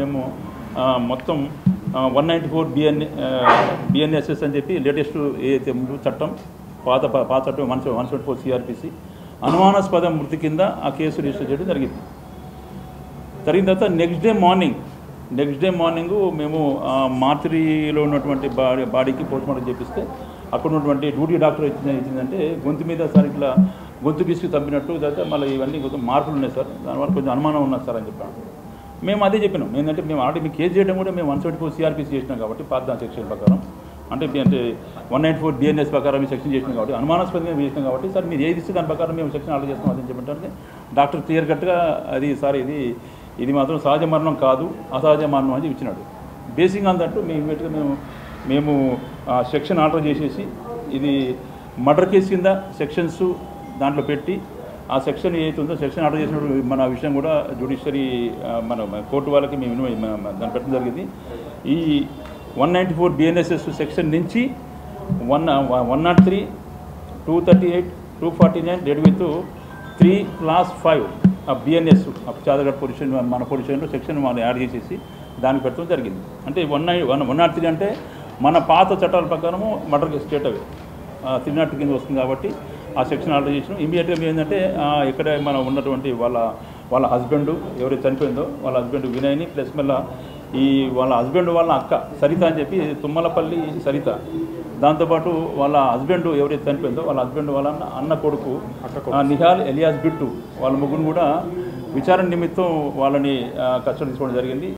మేము మొత్తం 194 బిఎన్ఎస్ఎస్ అని చెప్పి లేటెస్ట్ ఏదైతే చట్టం పాత చట్టం 174 సిఆర్పిసి అనుమానాస్పద మృతి కింద ఆ కేసు రిజిస్టర్ చేయడం జరిగిన తర్వాత నెక్స్ట్ డే మార్నింగ్ మేము మార్చురీలో ఉన్నటువంటి బాడీకి పోస్ట్మార్టం చేపిస్తే అక్కడ ఉన్నటువంటి డ్యూటీ డాక్టర్ ఇచ్చిందంటే గొంతు మీద సార్ ఇట్లా గొంతు పిసికి చంపినట్టు తర్వాత మళ్ళీ ఇవన్నీ కొంచెం మార్పులు ఉన్నాయి సార్, దానివల్ల కొంచెం అనుమానం ఉన్నది సార్ అని చెప్పాను. మేము అదే చెప్పినాం. ఏంటంటే మేము ఆల్రెడీ మీకు కేసు చేయడం కూడా మేము 174 సిఆర్పిసి చేసినాం కాబట్టి పాత సెక్షన్ ప్రకారం అంటే 194 బిఎన్ఎస్ ప్రకారం మేము సెక్షన్ చేసినాం కాబట్టి అనుమానాస్పదంగా చేసినాం కాబట్టి సార్ మీరు ఏది ఇస్తే దాని ప్రకారం మేము సెక్షన్ ఆర్డర్ చేస్తాం అని చెప్పంటే డాక్టర్ క్లియర్ కట్గా అది సార్ ఇది మాత్రం సహజ మరణం కాదు, అసహజ మరణం అని ఇచ్చినాడు. బేసింగ్ అంతట్టు మేము ఇమీడియట్గా మేము సెక్షన్ ఆర్డర్ చేసేసి ఇది మర్డర్ కేసు కింద సెక్షన్స్ దాంట్లో పెట్టి ఆ సెక్షన్ ఏదైతే ఉందో సెక్షన్ ఆర్డర్ చేసినప్పుడు మన విషయం కూడా జ్యుడిషియరీ మన కోర్టు వాళ్ళకి మేము దాన్ని పెట్టడం జరిగింది. ఈ 194 బిఎన్ఎస్ఎస్ సెక్షన్ నుంచి 103, 238, 249 డెడ్ విత్ 3+5 బిఎన్ఎస్ చాదగఢ్ పొజిషన్ మన పొజిషన్లో సెక్షన్ మనం యాడ్ చేసేసి దానికి పెట్టడం జరిగింది. అంటే 103 అంటే మన పాత చట్టాల ప్రకారము మర్డర్ కేసు స్టేట్ అవే 302 కింద వస్తుంది కాబట్టి ఆ సెక్షన్ ఆర్డర్ చేసినాం. ఇమీడియట్గా ఏంటంటే ఇక్కడ మనం ఉన్నటువంటి వాళ్ళ హస్బెండ్ ఎవరైతే చనిపోయిందో వాళ్ళ హస్బెండ్ వినయ్ని ప్లస్ మళ్ళీ వాళ్ళ హస్బెండ్ వాళ్ళ అక్క సరిత అని చెప్పి తుమ్మలపల్లి సరిత, దాంతోపాటు వాళ్ళ హస్బెండ్ ఎవరైతే చనిపోయిందో వాళ్ళ హస్బెండ్ వాళ్ళ అన్న కొడుకు నిహాల్ ఎలియాస్ బిట్టు వాళ్ళ ముగ్గురు కూడా విచారణ నిమిత్తం వాళ్ళని కస్టడీ తీసుకోవడం జరిగింది.